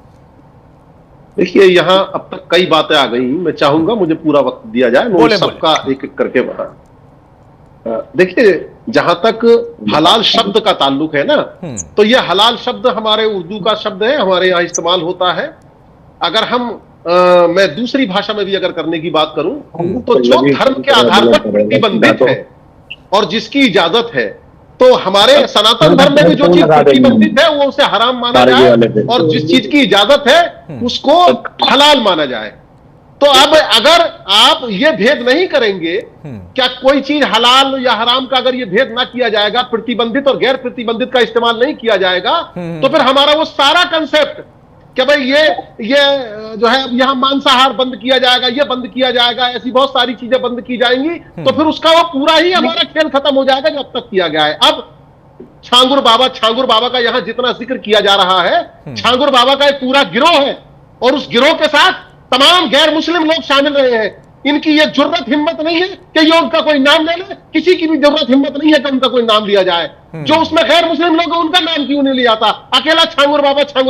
देखिए यहाँ अब तक कई बातें आ गई, मैं चाहूंगा मुझे पूरा वक्त दिया जाए, मैं सबका एक एक करके बता। देखिए जहां तक हलाल शब्द का ताल्लुक है ना, तो यह हलाल शब्द हमारे उर्दू का शब्द है, हमारे यहाँ इस्तेमाल होता है। अगर हम मैं दूसरी भाषा में भी अगर करने की बात करूं तो जो धर्म के आधार पर प्रतिबंधित है और जिसकी इजाजत है, तो हमारे सनातन धर्म में भी जो चीज प्रतिबंधित है वो उसे हराम माना जाए और जिस चीज की इजाजत है उसको हलाल माना जाए। तो अब अगर आप ये भेद नहीं करेंगे, क्या कोई चीज हलाल या हराम का अगर ये भेद ना किया जाएगा, प्रतिबंधित और गैर प्रतिबंधित का इस्तेमाल नहीं किया जाएगा, तो फिर हमारा वो सारा कंसेप्ट कि भाई ये जो है यहाँ मांसाहार बंद किया जाएगा, ये बंद किया जाएगा, ऐसी बहुत सारी चीजें बंद की जाएंगी, तो फिर उसका वो पूरा ही हमारा खेल खत्म हो जाएगा जो अब तक किया गया है। अब छांगुर बाबा का यहाँ जितना जिक्र किया जा रहा है, छांगुर बाबा का एक पूरा गिरोह है और उस गिरोह के साथ तमाम गैर मुस्लिम लोग शामिल रहे हैं। इनकी ये जुर्रत हिम्मत नहीं है कि ये उनका कोई नाम ले ले, किसी की भी जरूरत हिम्मत नहीं है कि उनका कोई नाम लिया जाए। जो उसमें गैर मुस्लिम लोग हैं उनका नाम क्यों नहीं लिया जाता, अकेला छांगुर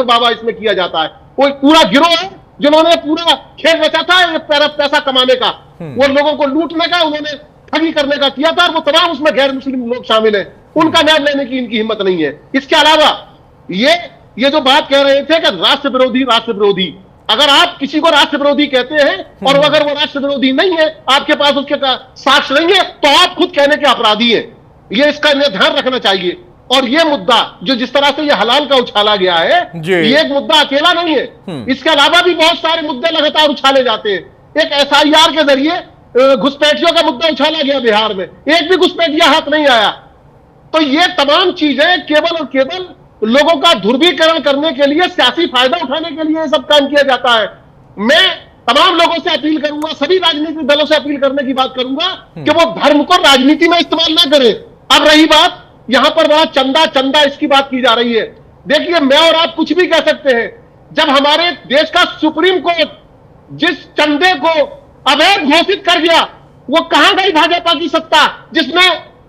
बाबा इसमें किया जाता है। कोई पूरा गिरोह है जिन्होंने पूरा खेल रचा था पैसा कमाने का, वो लोगों को लूटने का, उन्होंने ठगी करने का किया था, और वो तमाम उसमें गैर मुस्लिम लोग शामिल है, उनका नाम लेने की इनकी हिम्मत नहीं है। इसके अलावा ये जो बात कह रहे थे कि राष्ट्र विरोधी, अगर आप किसी को राष्ट्र विरोधी कहते हैं और अगर वो राष्ट्र विरोधी नहीं है, आपके पास उसके साक्ष्य नहीं है, तो आप खुद कहने के अपराधी हैं। ये इसका ध्यान रखना चाहिए। और ये मुद्दा जो जिस तरह से ये हलाल का उछाला गया है, ये एक मुद्दा अकेला नहीं है, इसके अलावा भी बहुत सारे मुद्दे लगातार उछाले जाते हैं। एक SIR के जरिए घुसपैठियों का मुद्दा उछाला गया बिहार में, एक भी घुसपैठिया हाथ नहीं आया। तो ये तमाम चीजें केवल और केवल लोगों का ध्रुवीकरण करने के लिए, सियासी फायदा उठाने के लिए सब काम किया जाता है। मैं तमाम लोगों से अपील करूंगा, सभी राजनीतिक दलों से अपील करने की बात करूंगा कि वो धर्म को राजनीति में इस्तेमाल ना करें। अब रही बात यहां पर बड़ा चंदा इसकी बात की जा रही है। देखिए मैं और आप कुछ भी कह सकते हैं, जब हमारे देश का सुप्रीम कोर्ट जिस चंदे को अवैध घोषित कर गया, वो कहां गई भाजपा की सत्ता जिसने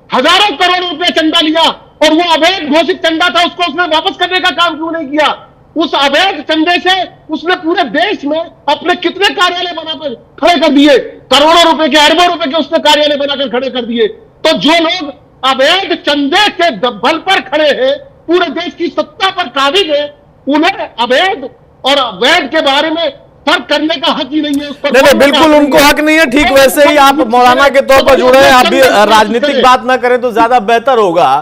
हजारों करोड़ रुपए चंदा लिया और वो अवैध घोषित चंदा था, उसको उसने वापस करने का काम क्यों नहीं किया? उस अवैध चंदे से उसने पूरे देश में अपने कितने कार्यालय बनाकर खड़े कर दिए, करोड़ों रुपए के, अरबों रुपए के उसने कार्यालय बनाकर खड़े कर दिए। तो जो लोग अवैध चंदे के बल पर खड़े हैं, पूरे देश की सत्ता पर काबिज है, उन्हें अवैध और अवैध के बारे में फर्क करने का हक ही नहीं है। उस पर नहीं, बिल्कुल उनको हक नहीं है। ठीक वैसे ही आप मौलाना के तौर पर जुड़े हैं, आप भी राजनीतिक बात ना करें तो ज्यादा बेहतर होगा।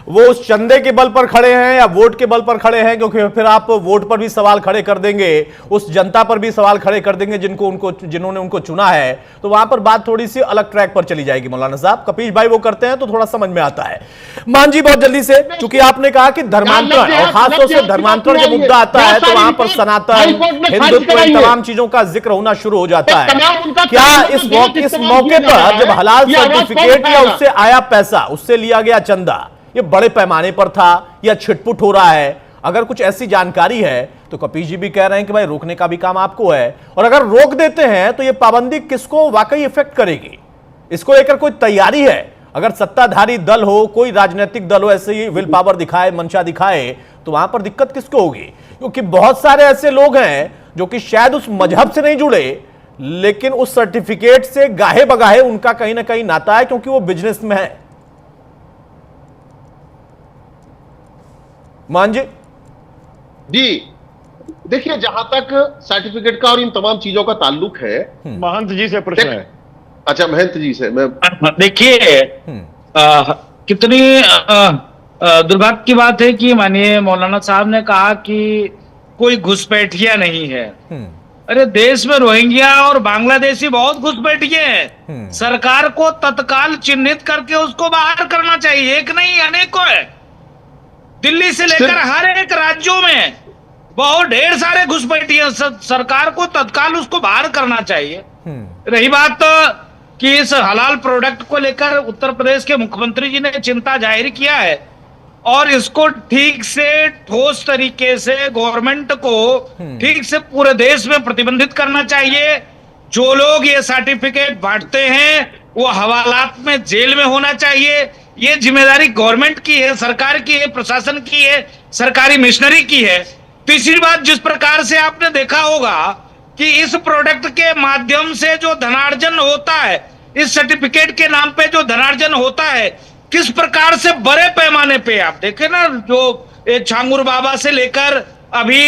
वो उस चंदे के बल पर खड़े हैं या वोट के बल पर खड़े हैं, क्योंकि फिर आप वोट पर भी सवाल खड़े कर देंगे, उस जनता पर भी सवाल खड़े कर देंगे जिन्होंने उनको चुना है, तो वहां पर बात थोड़ी सी अलग ट्रैक पर चली जाएगी। मौलाना साहब, कपीश भाई वो करते हैं तो थोड़ा समझ में आता है। मान जी बहुत जल्दी से, चूंकि आपने कहा कि धर्मांतरण और खासतौर से धर्मांतरण जब मुद्दा आता है तो वहां पर सनातन, हिंदुत्व, इन तमाम चीजों का जिक्र होना शुरू हो जाता है। क्या इस मौके पर जब हलाल सर्टिफिकेट या उससे आया पैसा, उससे लिया गया चंदा, ये बड़े पैमाने पर था या छिटपुट हो रहा है? अगर कुछ ऐसी जानकारी है तो कपीश जी भी कह रहे हैं कि भाई रोकने का भी काम आपको है, और अगर रोक देते हैं तो ये पाबंदी किसको वाकई इफेक्ट करेगी? इसको लेकर कोई तैयारी है? अगर सत्ताधारी दल हो, कोई राजनीतिक दल हो, ऐसे ही विल पावर दिखाए, मंशा दिखाए, तो वहां पर दिक्कत किसको होगी? क्योंकि बहुत सारे ऐसे लोग हैं जो कि शायद उस मजहब से नहीं जुड़े, लेकिन उस सर्टिफिकेट से गाहे बगाहे उनका कहीं ना कहीं नाता है, क्योंकि वो बिजनेस में है। मान जी देखिए, जहां तक सर्टिफिकेट का और इन तमाम चीजों का ताल्लुक है, महंत जी से प्रश्न है। अच्छा, महंत जी से मैं देखिए कितनी दुर्भाग्य की बात है कि माननीय मौलाना साहब ने कहा कि कोई घुसपैठिया नहीं है। अरे देश में रोहिंग्या और बांग्लादेशी बहुत घुसपैठिए हैं। सरकार को तत्काल चिन्हित करके उसको बाहर करना चाहिए, एक नहीं अनेकों है। दिल्ली से लेकर हर एक राज्यों में बहुत ढेर सारे घुसपैठिए, सरकार को तत्काल उसको बाहर करना चाहिए। रही बात कि इस हलाल प्रोडक्ट को लेकर उत्तर प्रदेश के मुख्यमंत्री जी ने चिंता जाहिर किया है और इसको ठीक से ठोस तरीके से गवर्नमेंट को ठीक से पूरे देश में प्रतिबंधित करना चाहिए। जो लोग ये सर्टिफिकेट बांटते हैं वो हवालात में जेल में होना चाहिए। ये जिम्मेदारी गवर्नमेंट की है, सरकार की है, प्रशासन की है, सरकारी मिशनरी की है। तीसरी बात, जिस प्रकार से आपने देखा होगा कि इस प्रोडक्ट के माध्यम से जो धनार्जन होता है, इस सर्टिफिकेट के नाम पे जो धनार्जन होता है, किस प्रकार से बड़े पैमाने पे आप देखें ना, जो छांगुर बाबा से लेकर अभी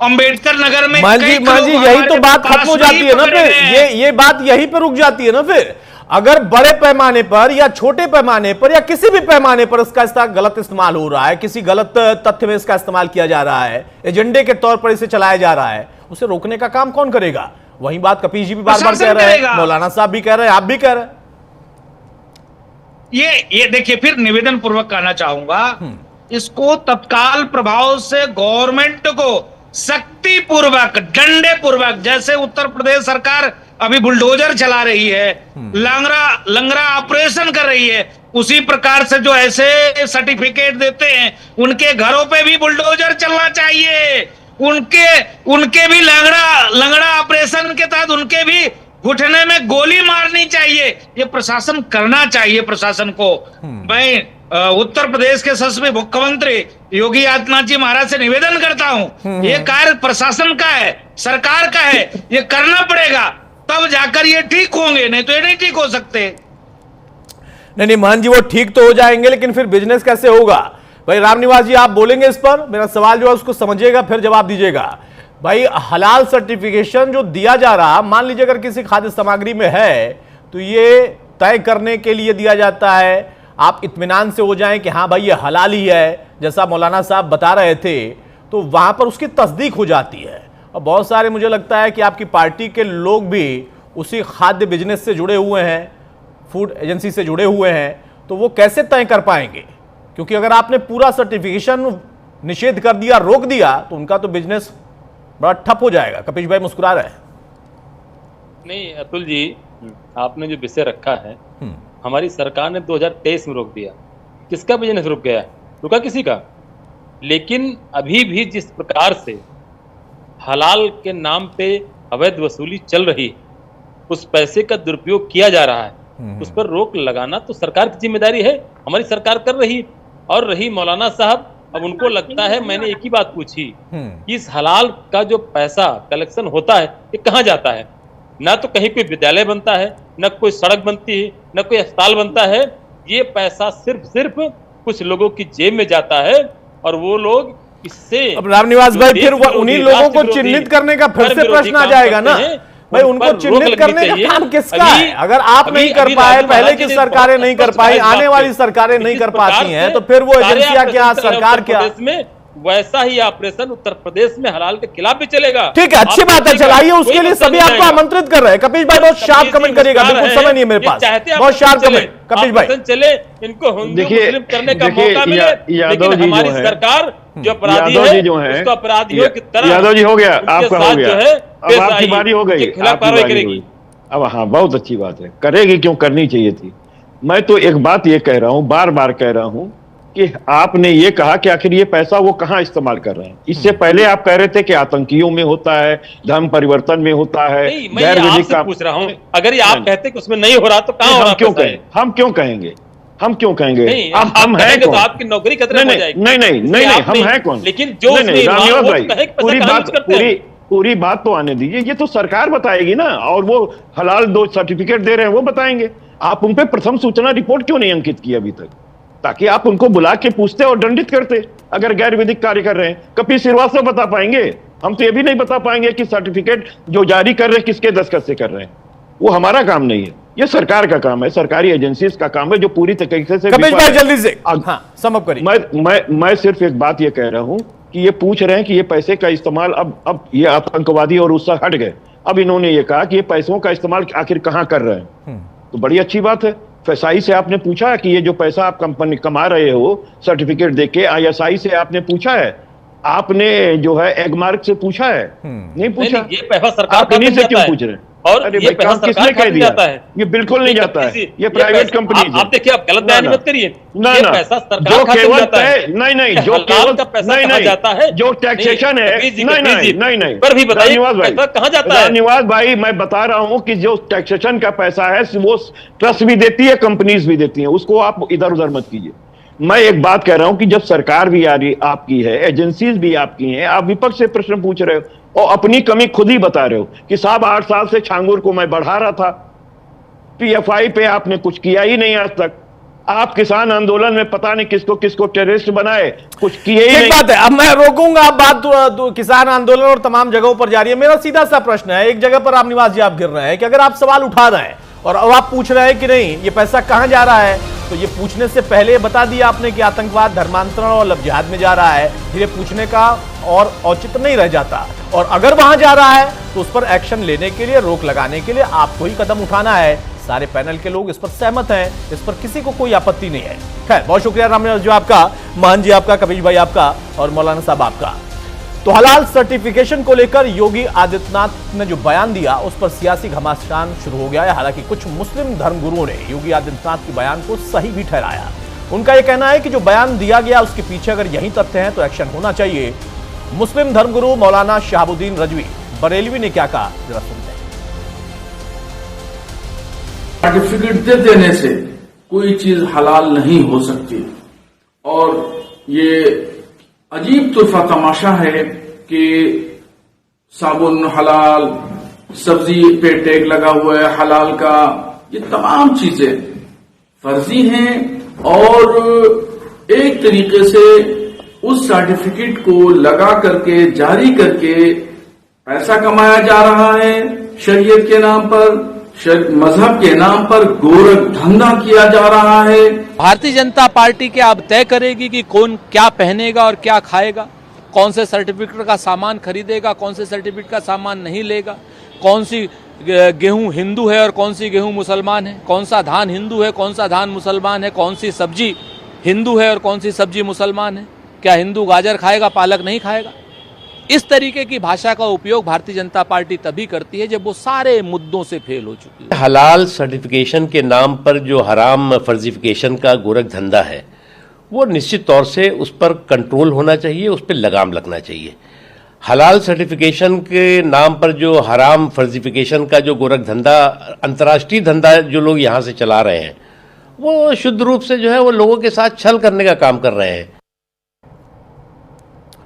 अंबेडकर नगर में मान जी यही तो बात खत्म हो जाती है ना फिर, ये बात यहीं पर रुक जाती है ना फिर। अगर बड़े पैमाने पर या छोटे पैमाने पर या किसी भी पैमाने पर इसका गलत इस्तेमाल हो रहा है, किसी गलत तथ्य में इसका इस्तेमाल किया जा रहा है, एजेंडे के तौर पर इसे चलाया जा रहा है, उसे रोकने का काम कौन करेगा? वही बात कपीश जी भी बार बार कह रहे हैं, मौलाना साहब भी कह रहे हैं, आप भी कह रहे हैं। ये देखिए, फिर निवेदन पूर्वक कहना चाहूंगा, इसको तत्काल प्रभाव से गवर्नमेंट को शक्ति पूर्वक, डंडे पूर्वक, जैसे उत्तर प्रदेश सरकार अभी बुलडोजर चला रही है, लंगड़ा ऑपरेशन कर रही है, उसी प्रकार से जो ऐसे सर्टिफिकेट देते हैं उनके घरों पे भी बुलडोजर चलना चाहिए। उनके भी लंगड़ा ऑपरेशन के तहत उनके भी घुटने में गोली मारनी चाहिए। ये प्रशासन करना चाहिए। प्रशासन को मैं उत्तर प्रदेश के यशस्वी मुख्यमंत्री योगी आदित्यनाथ जी महाराज से निवेदन करता हूं, ये कार्य प्रशासन का है, सरकार का है, ये करना पड़ेगा, तब जाकर ये ठीक होंगे, नहीं तो ये नहीं ठीक हो सकते। नहीं महंत जी, वो ठीक तो हो जाएंगे, लेकिन फिर बिजनेस कैसे होगा? भाई रामनिवास जी, आप बोलेंगे इस पर? मेरा सवाल जो है उसको समझिएगा, फिर जवाब दीजिएगा। भाई हलाल सर्टिफिकेशन जो दिया जा रहा, मान लीजिए अगर किसी खाद्य सामग्री में है तो ये तय करने के लिए दिया जाता है, आप इत्मीनान से हो जाएं कि हाँ भाई ये हलाल ही है, जैसा मौलाना साहब बता रहे थे, तो वहां पर उसकी तस्दीक हो जाती है। और बहुत सारे, मुझे लगता है कि आपकी पार्टी के लोग भी उसी खाद्य बिजनेस से जुड़े हुए हैं, फूड एजेंसी से जुड़े हुए हैं, तो वो कैसे तय कर पाएंगे? क्योंकि अगर आपने पूरा सर्टिफिकेशन निषेध कर दिया, रोक दिया, तो उनका तो बिजनेस बड़ा ठप हो जाएगा। कपीश भाई मुस्कुरा रहे हैं। नहीं अतुल जी, आपने जो विषय रखा है, हमारी सरकार ने 2023 में रोक दिया। किसका बिजनेस रुक गया? रुका किसी का। लेकिन अभी भी जिस प्रकार से हलाल के नाम पे अवैध वसूली चल रही है, उस पैसे का दुरुपयोग किया जा रहा है, उस पर रोक लगाना तो सरकार की जिम्मेदारी है, हमारी सरकार कर रही। और रही मौलाना साहब, अब उनको लगता है, मैंने एक ही बात पूछी कि इस हलाल का जो पैसा कलेक्शन होता है ये कहाँ जाता है? ना तो कहीं कोई विद्यालय बनता है, न कोई सड़क बनती है, न कोई अस्पताल बनता है। ये पैसा सिर्फ कुछ लोगों की जेब में जाता है, और वो लोग इससे, अब रामनिवास भाई, फिर उन्हीं लोगों को चिन्हित करने का फिर से प्रश्न आ जाएगा ना भाई, उनको चिन्हित करने का काम किसका है? अगर आप नहीं कर पाए, पहले की सरकारें नहीं कर पाई, आने वाली सरकारें नहीं कर पाती हैं, तो फिर वो एजेंसियां क्या, सरकार क्या? वैसा ही ऑपरेशन उत्तर प्रदेश में हलाल के खिलाफ भी चलेगा। ठीक है, अच्छी बात है, चलाइए, उसके लिए सभी आपको आमंत्रित कर रहे हैं। कपीश भाई बहुत शार्प कमेंट करिएगा, बिल्कुल समय नहीं है मेरे पास, बहुत शार्प कमेंट कपीश भाई। चले, इनको हिंदू मुस्लिम करने का मौका मिले, लेकिन हमारी सरकार जो अपराधी है उसको अपराधियों की तरह, यादव जी हो गया, आपका हो गया, अब आपकी बारी हो गई, खिलाफ कार्रवाई करेगी। अब हाँ, बहुत अच्छी बात है, करेगी, क्यों करनी चाहिए थी। मैं तो एक बात ये कह रहा हूँ, बार बार कह रहा हूँ कि आपने ये कहा कि आखिर ये पैसा वो कहाँ इस्तेमाल कर रहे हैं। इससे पहले आप कह रहे थे कि आतंकियों में होता है, धर्म परिवर्तन में होता है, गैर विधिक का पूछ रहा हूँ। अगर ये आप कहते कि उसमें नहीं हो रहा तो कहाँ हो रहा? क्यों कहें? हम क्यों कहेंगे? हम क्यों कहेंगे? हम हैं कौन? तो आपकी नौकरी खतरे में हो जाएगी। नहीं, हम हैं कौन? लेकिन जो पूरी बात तो आने दीजिए, ये तो सरकार बताएगी ना, और वो हलाल 2 सर्टिफिकेट दे रहे हैं वो बताएंगे। आप उन पे प्रथम सूचना रिपोर्ट क्यों नहीं अंकित की अभी तक, ताकि आप उनको बुला के पूछते और दंडित करते अगर गैर विधिक कार्य कर रहे हैं। कपिल श्रीवास्तव बता पाएंगे, हम तो ये भी नहीं बता पाएंगे कि सर्टिफिकेट जो जारी कर रहे हैं किसके दस्तखत से कर रहे हैं। वो हमारा काम नहीं है, ये सरकार का काम है, सरकारी एजेंसीज का काम है, जो पूरी तरीके से जल्दी से समअप करिए। मैं सिर्फ एक बात ये कह रहा हूं कि ये पूछ रहे हैं कि ये पैसे का इस्तेमाल, अब ये आतंकवादी और उससे हट गए, अब इन्होंने ये कहा कि ये पैसों का इस्तेमाल आखिर कहां कर रहे हैं, तो बड़ी अच्छी बात है। FSI से आपने पूछा कि ये जो पैसा आप कंपनी कमा रहे हो सर्टिफिकेट देके, ISI से आपने पूछा है, आपने जो है एगमार्क से पूछा है? नहीं पूछा। ये पैसा सरकार आप इन्हीं से क्यों पूछ रहे हैं? और अरे ये भाई, किसने कह दिया? ये बिल्कुल नहीं जाता है, ये प्राइवेट कंपनी है। आप देखिए, आप गलत बयान मत करिए। ना पैसा सरकार जो केवल नहीं, जो केवल का पैसा कहाँ जाता है, जो टैक्सेशन है, नहीं पर भी बताइए कहाँ जाता है? धन्यवाद भाई, मैं बता रहा हूँ कि जो टैक्सेशन का पैसा है वो ट्रस्ट भी देती है, कंपनीज भी देती है, उसको आप इधर उधर मत कीजिए। मैं एक बात कह रहा हूं कि जब सरकार भी आपकी है, एजेंसीज भी आपकी हैं, आप विपक्ष से प्रश्न पूछ रहे हो, और अपनी कमी खुद ही बता रहे हो कि साहब 8 साल से छांगुर को मैं बढ़ा रहा था, पीएफआई पे आपने कुछ किया ही नहीं आज तक। आप किसान आंदोलन में पता नहीं किसको किसको टेररिस्ट बनाए, कुछ किए ही नहीं। बात है, अब मैं रोकूंगा, आप बात किसान आंदोलन और तमाम जगहों पर जारी है। मेरा सीधा सा प्रश्न है, एक जगह पर आप निवास जी आप गिर रहे हैं कि अगर आप सवाल उठा रहे हैं और अब आप पूछ रहे हैं कि नहीं ये पैसा कहां जा रहा है, तो ये पूछने से पहले बता दिया आपने कि आतंकवाद, धर्मांतरण और लव जिहाद में जा रहा है, ये पूछने का और औचित्य नहीं रह जाता। और अगर वहां जा रहा है तो उस पर एक्शन लेने के लिए, रोक लगाने के लिए आपको ही कदम उठाना है। सारे पैनल के लोग इस पर सहमत हैं, इस पर किसी को कोई आपत्ति नहीं है। खैर, बहुत शुक्रिया रामनिवास जी आपका, मान जी आपका, कबीर भाई आपका और मौलाना साहब आपका। तो हलाल सर्टिफिकेशन को लेकर योगी आदित्यनाथ ने जो बयान दिया उस पर सियासी घमासान शुरू हो गया है। हालांकि कुछ मुस्लिम धर्मगुरुओं ने योगी आदित्यनाथ के बयान को सही भी ठहराया। उनका यह कहना है कि जो बयान दिया गया उसके पीछे अगर यही तथ्य हैं तो एक्शन होना चाहिए। मुस्लिम धर्मगुरु मौलाना शहाबुद्दीन रजवी बरेलवी ने क्या कहा, जरा सुनते हैं। सर्टिफिकेट दे देने से कोई चीज हलाल नहीं हो सकती और ये अजीब तोहफा तमाशा है कि साबुन हलाल, सब्जी पे टैग लगा हुआ है हलाल का, ये तमाम चीजें फर्जी हैं और एक तरीके से उस सर्टिफिकेट को लगा करके, जारी करके पैसा कमाया जा रहा है शरीयत के नाम पर, मजहब के नाम पर गोरख धंधा किया जा रहा है। भारतीय जनता पार्टी क्या अब तय करेगी कि कौन क्या पहनेगा और क्या खाएगा, कौन से सर्टिफिकेट का सामान खरीदेगा, कौन से सर्टिफिकेट का सामान नहीं लेगा, कौन सी गेहूं हिंदू है और कौन सी गेहूं मुसलमान है, कौन सा धान हिंदू है, कौन सा धान मुसलमान है, कौन सी सब्जी हिंदू है और कौन सी सब्जी मुसलमान है, क्या हिंदू गाजर खाएगा पालक नहीं खाएगा। इस तरीके की भाषा का उपयोग भारतीय जनता पार्टी तभी करती है जब वो सारे मुद्दों से फेल हो चुकी है। हलाल सर्टिफिकेशन के नाम पर जो हराम फर्जिफिकेशन का गोरख धंधा है वो निश्चित तौर से उस पर कंट्रोल होना चाहिए, उस पर लगाम लगना चाहिए। हलाल सर्टिफिकेशन के नाम पर जो हराम फर्जिफिकेशन का जो गोरख धंधा, अंतर्राष्ट्रीय धंधा जो लोग यहाँ से चला रहे हैं, वो शुद्ध रूप से जो है वो लोगों के साथ छल करने का काम कर रहे हैं।